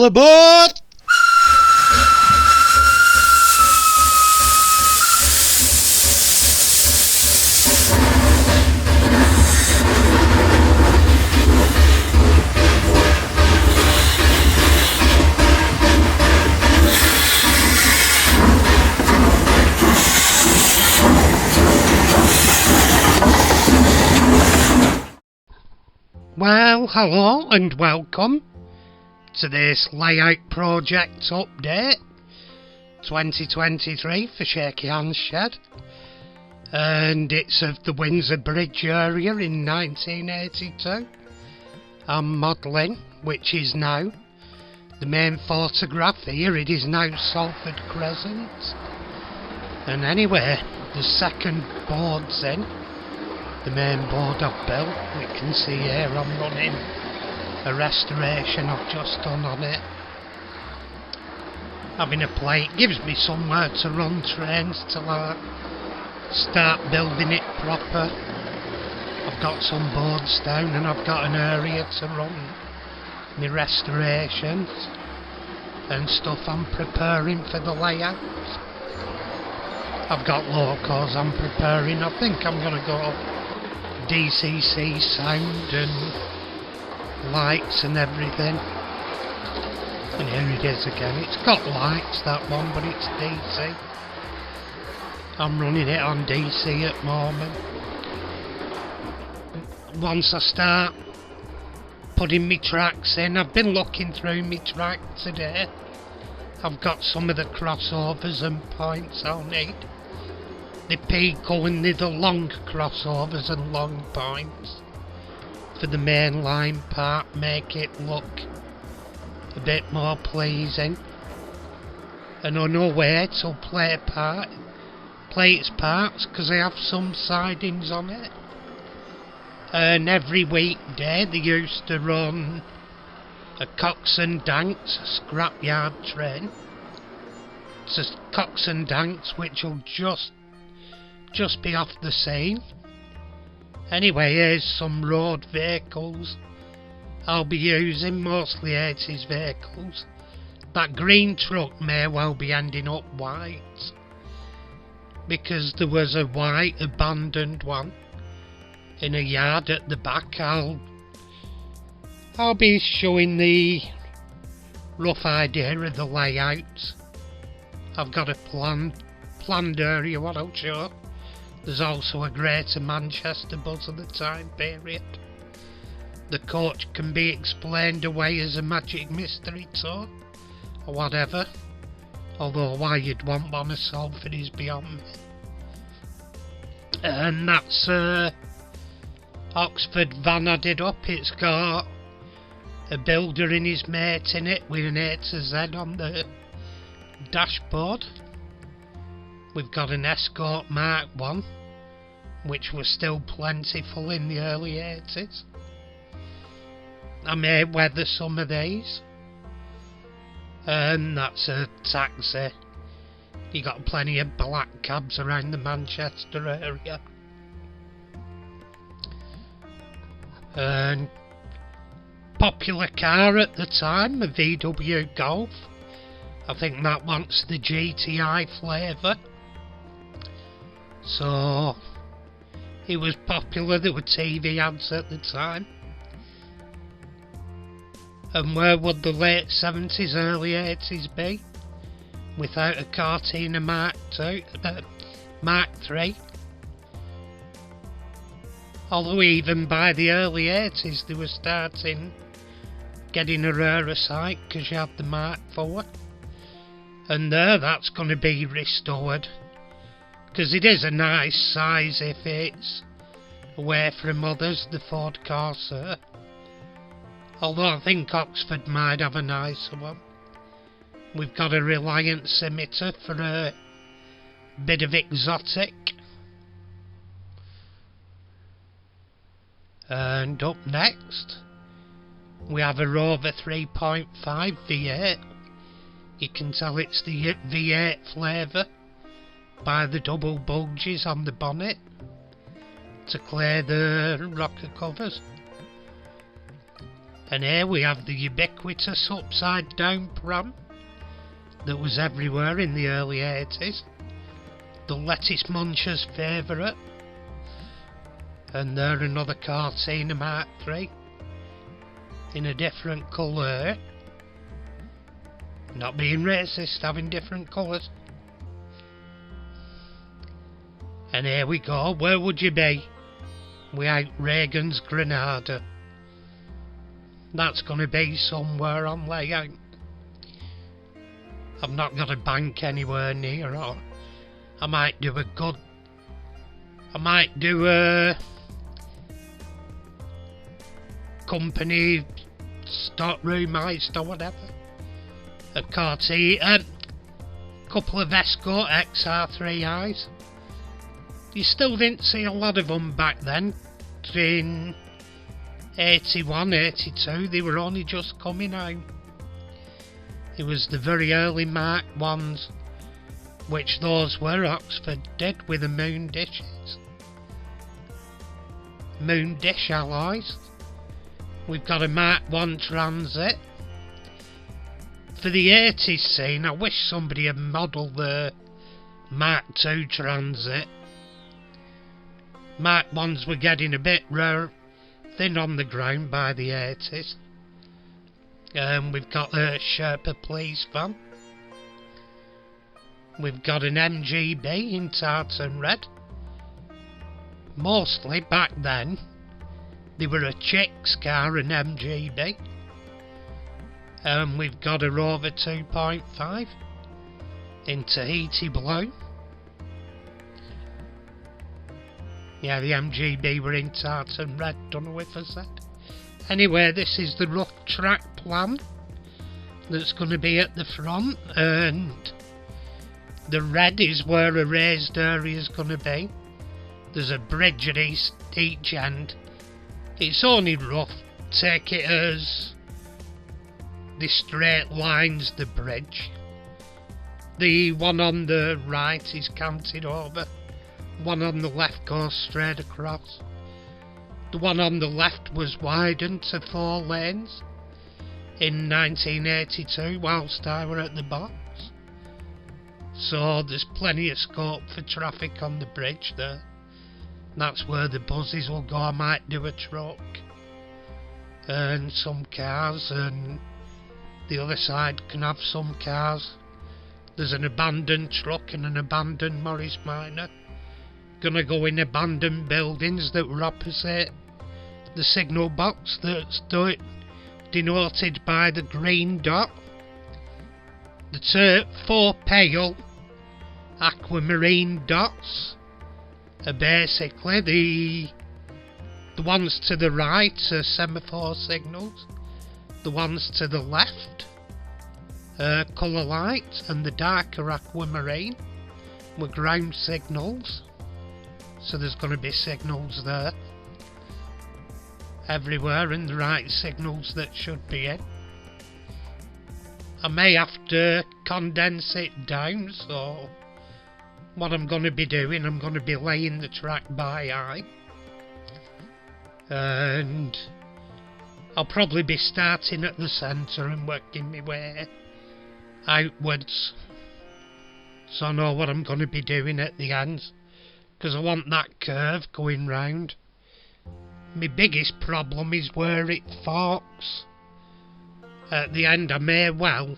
All aboard! Well, hello and welcome to this layout project update 2023 for Shaky Hands Shed, and it's of the Windsor Bridge area in 1982. I'm modelling, which is now the main photograph here. It is now Salford Crescent, and anyway, the second board's in. The main board I've built, we can see here I'm running a restoration I've just done on it. Having a plate gives me somewhere to run trains till I start building it proper. I've got some boards down and I've got an area to run my restorations and stuff I'm preparing for the layout. I've got locos I'm preparing. I think I'm going to go DCC sound and lights and everything. And here it is again. It's got lights, that one, but it's DC. I'm running it on DC at the moment. Once I start putting my tracks in, I've been looking through my track today. I've got some of the crossovers and points I'll need. The Pico and the long crossovers and long points for the main line part, make it look a bit more pleasing. And on our way to play its parts, because I have some sidings on it. And every weekday they used to run a Cox and Danks scrapyard train. It's a Cox and Danks which will just be off the scene. Anyway, here's some road vehicles I'll be using, mostly 80s vehicles. That green truck may well be ending up white, because there was a white abandoned one in a yard at the back. I'll be showing the rough idea of the layout. I've got a planned area what I'll show. There's also a Greater Manchester buzz of the time period. The coach can be explained away as a magic mystery tour, or whatever. Although why you'd want one of Salford is beyond me. And that's Oxford van I did up. It's got a builder and his mate in it with an A to Z on the dashboard. We've got an Escort Mark 1, which was still plentiful in the early 80s. I may weather some of these. And that's a taxi. You got plenty of black cabs around the Manchester area. And popular car at the time, a VW Golf. I think that wants the GTI flavour. So it was popular. There were TV ads at the time. And where would the late 70s, early 80s be without a Cortina Mark 3? Although even by the early 80s they were starting getting a rarer sight, because you had the Mark 4. And that's going to be restored, because it is a nice size if it's away from others, the Ford Corsair. Although I think Oxford might have a nicer one. We've got a Reliant Scimitar for a bit of exotic. And up next we have a Rover 3.5 V8. You can tell it's the V8 flavour by the double bulges on the bonnet to clear the rocker covers. And here we have the ubiquitous upside down pram that was everywhere in the early 80s. The lettuce muncher's favourite. And there another Cortina Mark III in a different colour. Not being racist, having different colours. And here we go, where would you be without Reagan's Granada? That's going to be somewhere on layout. I've not got a bank anywhere near, or I might do a company stockroom heist or whatever. A couple of Escort XR3Is. You still didn't see a lot of them back then. In 81, 82, they were only just coming out. It was the very early Mark 1s, which those were Oxford did with the moon dishes. Moon dish alloys. We've got a Mark 1 Transit. For the 80s scene, I wish somebody had modelled the Mark 2 Transit. Mark 1s were getting a bit rare, thin on the ground by the 80s. We've got a Sherpa police van. We've got an MGB in tartan red. Mostly back then, they were a chick's car, an MGB. We've got a Rover 2.5 in Tahiti blue. Yeah, the MGB were in tartan red, don't know if I said. Anyway, this is the rough track plan that's going to be at the front, and the red is where a raised area is going to be. There's a bridge at each end. It's only rough, take it as the straight lines the bridge. The one on the right is canted over. One on the left goes straight across. The one on the left was widened to 4 lanes in 1982 whilst I were at the box. So there's plenty of scope for traffic on the bridge there. That's where the buses will go. I might do a truck and some cars, and the other side can have some cars. There's an abandoned truck and an abandoned Morris Minor. Gonna go in abandoned buildings that were opposite the signal box that's denoted by the green dot. The 4 pale aquamarine dots are basically the ones to the right are semaphore signals, the ones to the left are colour lights, and the darker aquamarine were ground signals. So there's going to be signals there everywhere, and the right signals that should be in. I may have to condense it down, so what I'm going to be doing, I'm going to be laying the track by eye, and I'll probably be starting at the centre and working my way outwards, so I know what I'm going to be doing at the ends, because I want that curve going round. My biggest problem is where it forks. At the end I may well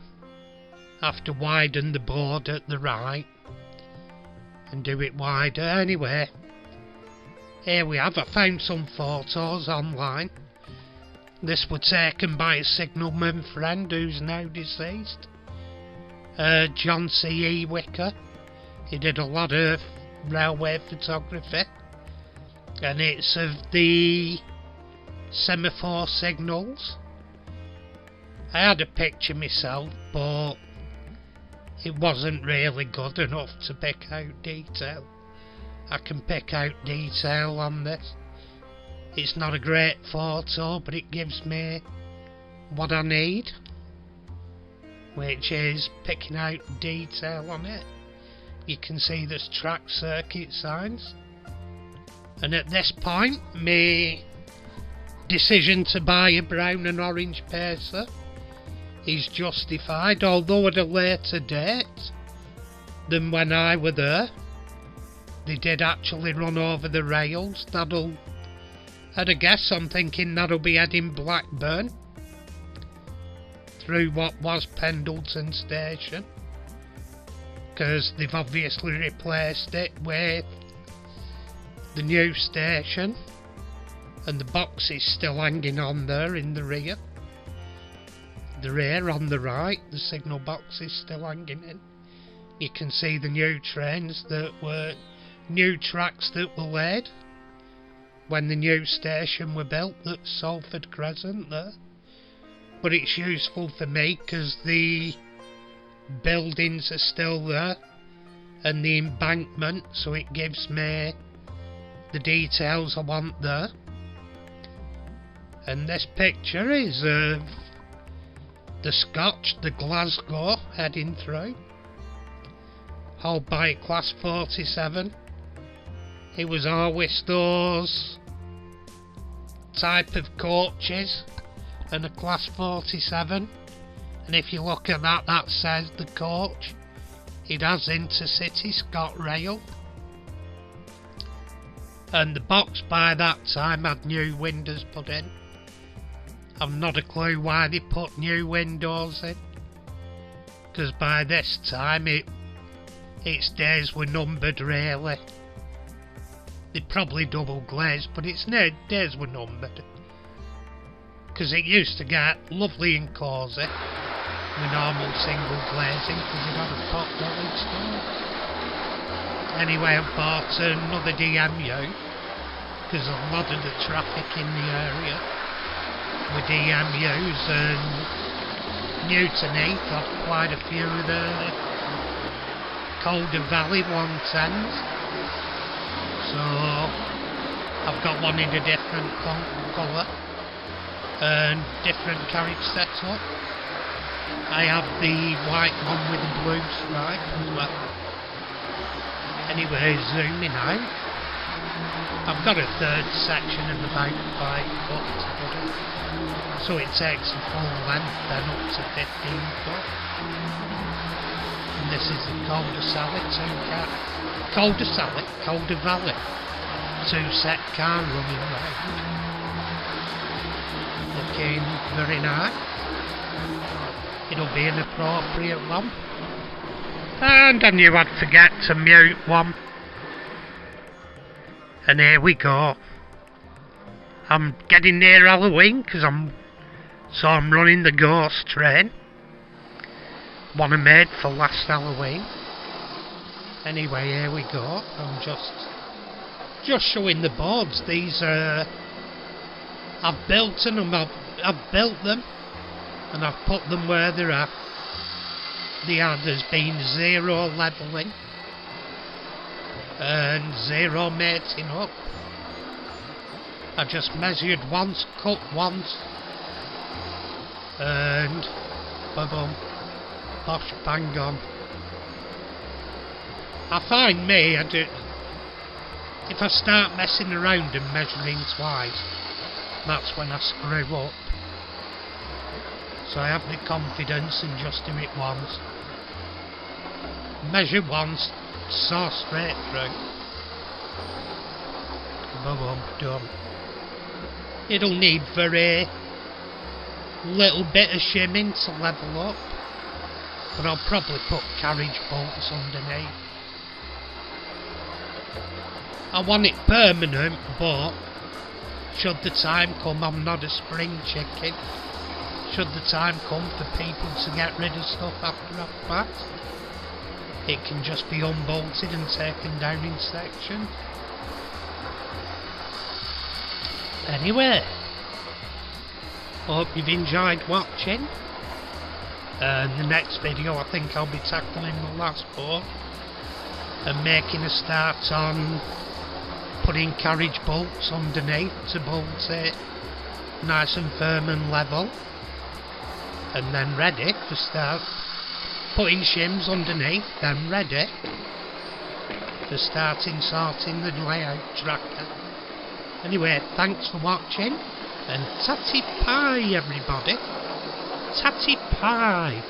have to widen the board at the right and do it wider. Anyway, here we have, I found some photos online. This were taken by a signalman friend who's now deceased, John C.E. Wicker. He did a lot of railway photography, and it's of the semaphore signals. I had a picture myself, but it wasn't really good enough to pick out detail. I can pick out detail on this. It's not a great photo, but it gives me what I need, which is picking out detail on it. You can see there's track circuit signs, and at this point my decision to buy a brown and orange pacer is justified, although at a later date than when I were there. They did actually run over the rails. That'll, at a guess, I'm thinking that'll be heading Blackburn through what was Pendleton Station, because they've obviously replaced it with the new station, and the box is still hanging on there in the rear. The rear on the right, the signal box is still hanging in. You can see the new trains that were, new tracks that were laid when the new station were built at Salford Crescent there. But it's useful for me because the buildings are still there and the embankment, so it gives me the details I want there. And this picture is of the Scotch, the Glasgow, heading through, hauled by a Class 47. It was always those type of coaches and a Class 47, and if you look at that, that says the coach. It has Intercity ScotRail, and the box by that time had new windows put in. I've not a clue why they put new windows in, because by this time its days were numbered really. They probably double glazed, but its days were numbered, because it used to get lovely and cosy with normal single glazing, because it had a pot bellied stove. Anyway, I bought another DMU, because a lot of the traffic in the area with DMUs, and Newton got quite a few of the Calder Valley 110s, so I've got one in a different colour and different carriage setup. I have the white one with the blue stripe as well. Anyway, zooming out, I've got a third section of the motorbike put together, so it takes the full length then up to 15 foot. And this is the Calder Valley 2-set car running round. Looking very nice. It'll be an appropriate one. And I knew I'd forget to mute one. And here we go. I'm getting near Halloween because I'm running the ghost train. One I made for last Halloween. Anyway, here we go. I'm just showing the boards. These are, I've built them. I've built them, and I've put them where they're at. There's been zero levelling and zero mating up. I just measured once, cut once, and boom, bosh, bang on. I find if I start messing around and measuring twice, that's when I screw up. So I have the confidence and just do it once. Measure once, saw straight through. Boom, done. It'll need very little bit of shimming to level up, but I'll probably put carriage bolts underneath. I want it permanent, but should the time come, I'm not a spring chicken. Should the time come for people to get rid of stuff after I've passed, it can just be unbolted and taken down in sections. Anyway, hope you've enjoyed watching. And the next video I think I'll be tackling the last board and making a start on putting carriage bolts underneath to bolt it nice and firm and level, and then ready to start putting shims underneath, then ready for starting sorting the layout tracker. Anyway, thanks for watching. And tatty pie, everybody. Tatty pie.